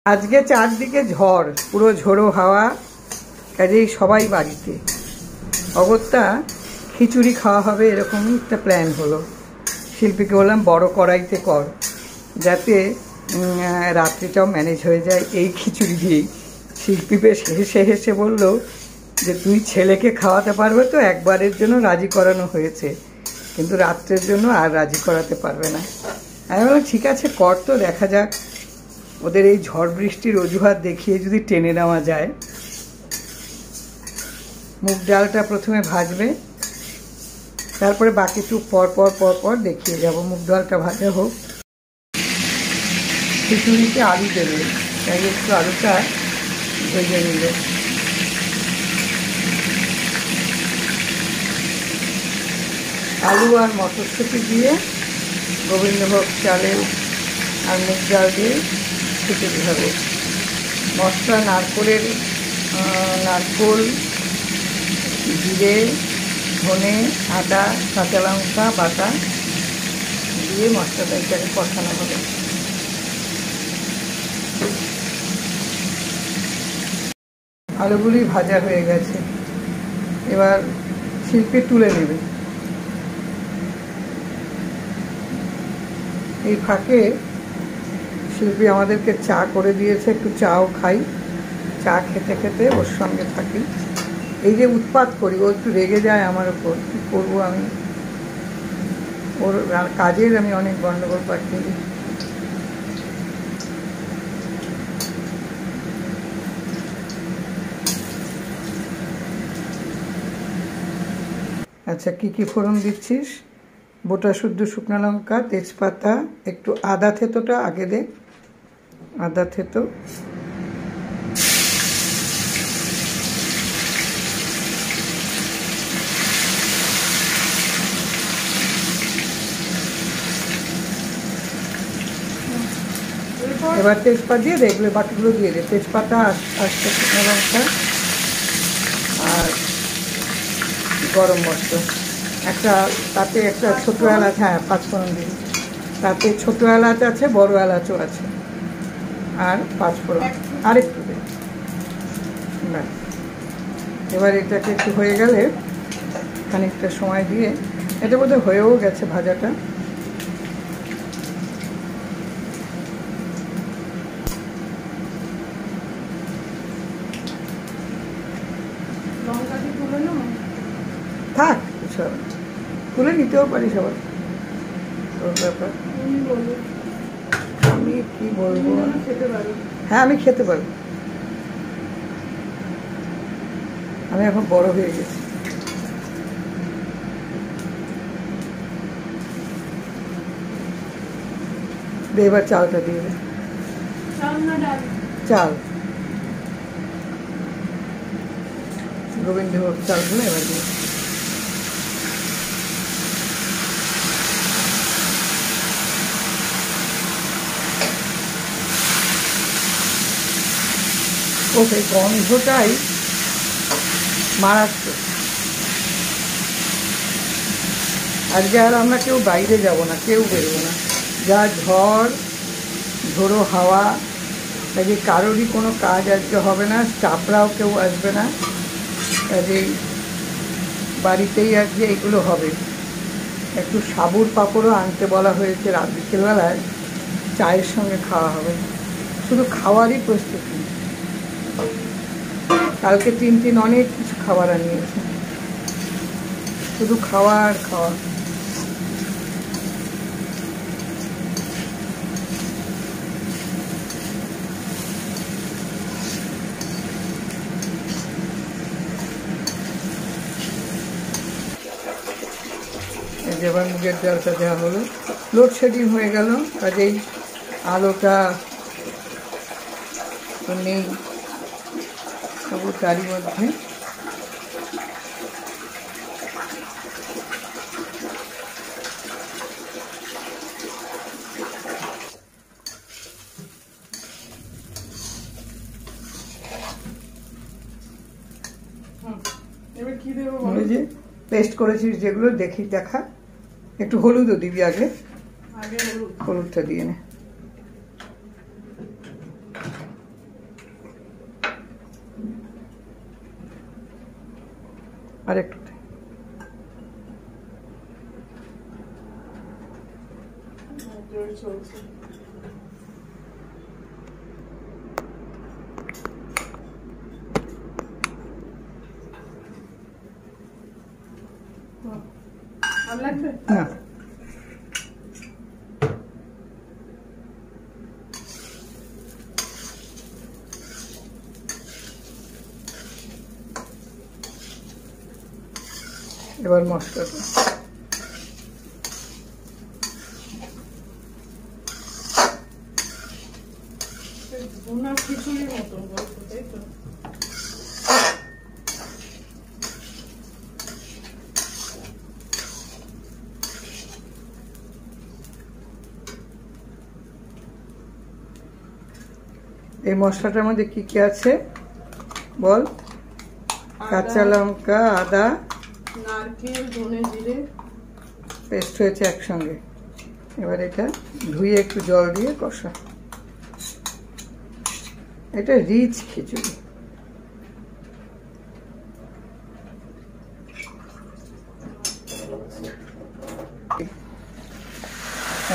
আজকে চারদিকে ঝড়, পুরো ঝোড়ো হাওয়া, কাজেই সবাই বাড়িতে। অগত্যা খিচুড়ি খাওয়া হবে এরকমই একটা প্ল্যান হলো। শিল্পীকে বললাম বড় কড়াইতে কর, যাতে রাত্রিটাও ম্যানেজ হয়ে যায় এই খিচুড়ি দিয়েই। শিল্পী বেশ হেসে হেসে বলল যে তুই ছেলেকে খাওয়াতে পারবে তো, একবারের জন্য রাজি করানো হয়েছে, কিন্তু রাত্রের জন্য আর রাজি করাতে পারবে না। আমি বললাম ঠিক আছে কর, তো দেখা যাক। ওদের এই ঝড় বৃষ্টির অজুহাত দেখিয়ে যদি টেনে নেওয়া যায়। মুগ ডালটা প্রথমে ভাজবে, তারপরে বাকি টুক পর পর পর পর দেখিয়ে যাব। মুগ ডালটা ভাজা হোক। খিচুড়িতে আলু দেবে, তাই একটু আলুটা ভেজে নিলে। আলু আর মটরশুঁটি দিয়ে গোবিন্দভোগ চালের আর মুগ ডাল দিয়ে খিচুড়ি হবে। মশলা নারকোল, জিরে, ধনে, আদা, কাঁচা লঙ্কা বাটা দিয়ে মশলাটা এটাকে কষানো হবে। আলুগুলি ভাজা হয়ে গেছে, এবার শিল্পী তুলে নেবে। এই ফাঁকে শিল্পী আমাদেরকে চা করে দিয়েছে, একটু চাও খাই। চা খেতে খেতে ওর সঙ্গে থাকি। এই যে উৎপাত করি, ও একটু রেগে যায় আমার ওপর, কী করবো আমি। ওর কাজের আমি অনেক গণ্ডগোল পাঠিয়ে দিই। আচ্ছা, কি কি ফোড়ন দিচ্ছিস? গোটা শুদ্ধ শুকনো লঙ্কা, তেজপাতা, একটু আদা থেতোটা আগে দে, আদা থেতো, এবার তেজপাতা দিয়ে দে, এগুলো বাকিগুলো দিয়ে দে। তেজপাতা, আস্তে শুকনো লঙ্কা আর গরম মশলা একটা, তাতে একটা ছোটো এলাচ, হ্যাঁ 5 ফোড়ন দিন। তাতে ছোটো এলাচ আছে, বড় এলাচও আছে, আর 5 ফোড়ন আর একটু দে। ব্যাস, এবার এটাকে একটু হয়ে গেলে খানিকটা সময় দিয়ে, এটা বোধহয় হয়েও গেছে ভাজাটা। থাক, সব তুলে নিতেও পারি সবার, তোর ব্যাপার। আমি কি বলবো, হ্যাঁ আমি খেতে পারি, আমি এখন বড় হয়ে গেছি। দে এবার চালটা দিয়ে দে, চাল গোবিন্দভোগ চালগুলো এবার দিয়ে। ও সেই গন্ধটাই মারাত্মক। আজকে আর আমরা কেউ বাইরে যাব না, কেউ বেরোবো না। যা ঝোড়ো হাওয়া, কাজে কারোরই কোনো কাজ আজকে হবে না, স্টাফরাও কেউ আসবে না, কাজেই বাড়িতেই আজকে এগুলো হবে। একটু সাবুর পাঁপড়ও আনতে বলা হয়েছে, রাত বিকেলবেলায় চায়ের সঙ্গে খাওয়া হবে। শুধু খাওয়ারই প্রস্তুতি। কালকে তিন অনেক কিছু খাবার আনিয়েছে, শুধু খাওয়া আর খাওয়া। এই যে এবার মুগের ডালটা দেওয়া হলো, লোডশেডিং হয়ে গেল, কাজেই আলোটা নেই তবু তারই মধ্যে ওই যে পেস্ট করেছিস যেগুলো দেখা, একটু হলুদও দিবি আগে, হলুদটা দিয়ে নে। আর একটু লাগবে না। এবার মশলাটা ভুনা খিচুড়ির মতন বলতো, তাই তো? এই মশলাটার মধ্যে কি কি আছে বল? কাঁচা লঙ্কা, আদা, নারকেল, ধনে জিরে পেস্ট হয়েছে একসঙ্গে। এবার এটা ধুয়ে একটু জল দিয়ে কষা। এটা রিচ খিচুড়ি।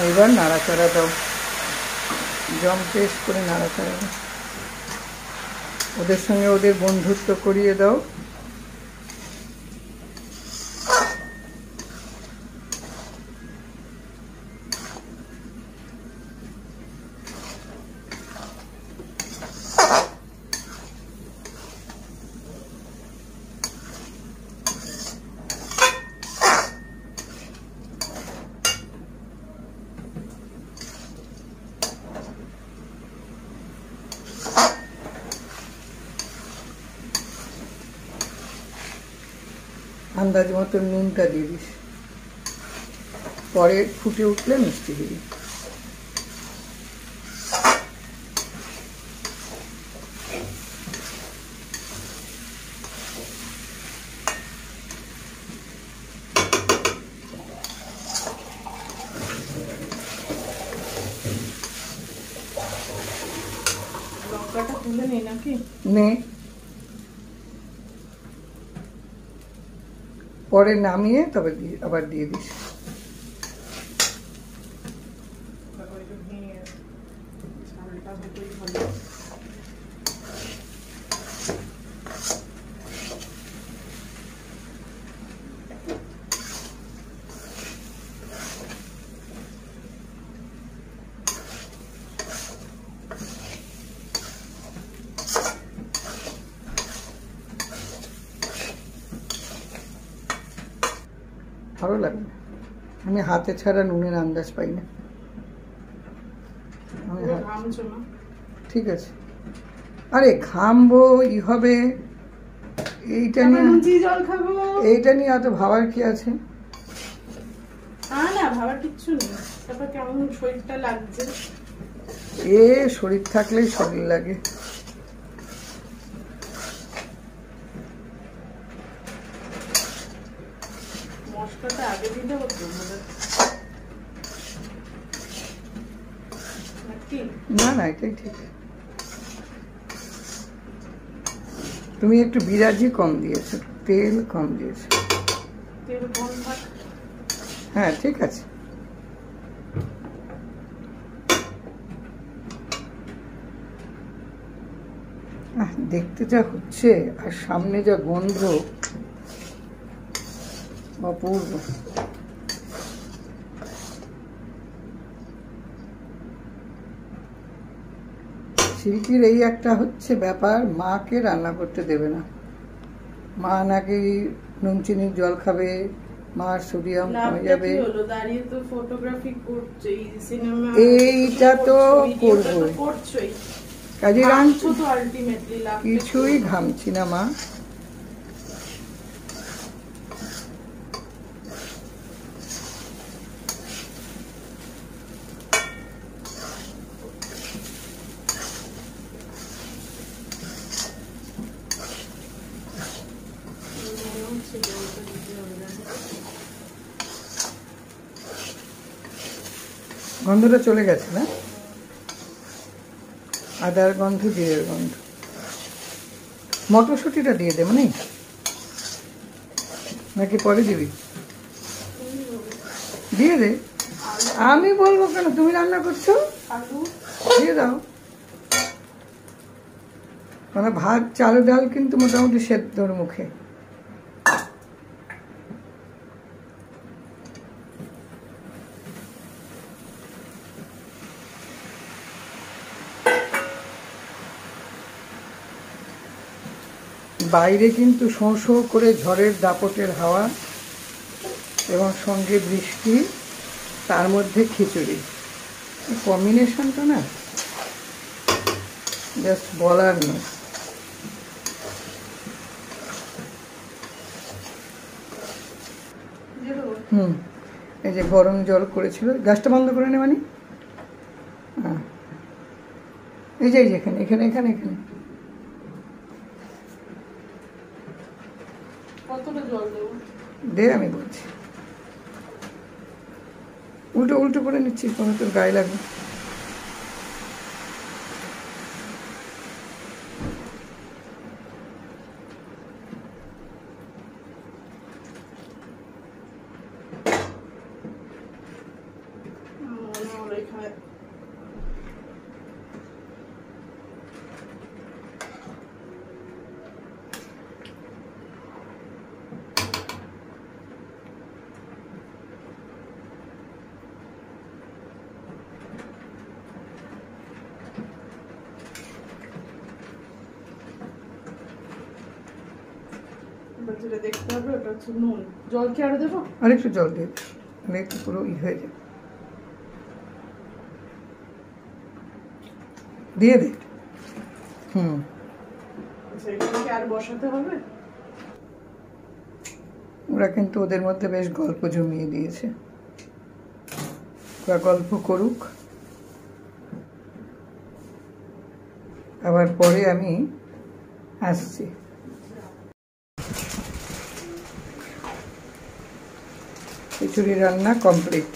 এবার নাড়াচাড়া দাও, জম পেস্ট করে নাড়াচাড়া দাও, ওদের সঙ্গে ওদের বন্ধুত্ব করিয়ে দাও। আন্দাজ মতো নুনটা দিয়ে দিস, পরে ফুটে উঠলে মিষ্টি দিবি। লঙ্কাটা তুলে নেই নাকি? নে, পরে নামিয়ে তবে আবার দিয়ে দিস। ভালো লাগবে। আমি হাতে ছাড়া নুনের আন্দাজ পাই না। ঠিক আছে, আরে ঘামবো ই হবে, এইটা নিয়ে এত ভাবার কি আছে? না, ভাবার কিচ্ছু নেই। তারপর কেমন শরীরটা লাগছে? শরীর থাকলেই শরীর লাগে। মশলাটা আগে দিলে হতো না, না, এটাই ঠিক। তুমি একটু বিরাজি কম দিয়েছো, তেল কম দিয়েছো। তেল কম থাক। হ্যাঁ, ঠিক আছে। দেখতে যা হচ্ছে আর সামনে যা গন্ধ, অপূর্ব। শিল্পীর এই একটা হচ্ছে ব্যাপার, মাকে রান্না করতে দেবে না। মা নাকি নুন চিনির জল খাবে, মার সোডিয়াম কমে যাবে। এইটা তো করবোই, কাজে কিছুই ঘামছি না মা। গন্ধটা চলে গেছে না? আদার গন্ধ, জিরের গন্ধ। মটরশুঁটিটা দিয়ে দেবো নি? নাকি পরে দিবি? দিয়ে দে। আমি বলবো কেন, তুমি রান্না করছো, আলু দিয়ে দাও। মানে ভাত চাল ডাল কিন্তু মোটামুটি সেদ্ধর মুখে। বাইরে কিন্তু শোঁ শোঁ করে ঝড়ের দাপটের হাওয়া এবং সঙ্গে বৃষ্টি, তার মধ্যে খিচুড়ি, কম্বিনেশনটা না জাস্ট বলার নয়। এই যে গরম জল করেছিল, গ্যাসটা বন্ধ করে নে মানে। হ্যাঁ, এই যে এখানে এখানে এখানে এখানে কতটা জল দেবো? দে, আমি বলছি। উল্টো উল্টো করে নিচ্ছি, কোনো তোর গায়ে লাগবে। এখানে যেটা দেখতে হবে ওটা হচ্ছে নুন। জল কি আরো দেবো? আর একটু জল দিয়ে একটু পুরো হয়ে যাবে, দিয়ে দে। আচ্ছা, এখানে কি আর বসাতে হবে? ওরা কিন্তু ওদের মধ্যে বেশ গল্প জমিয়ে দিয়েছে, ওরা গল্প করুক, আবার পরে আমি আসছি। খিচুড়ি রান্না কমপ্লিট।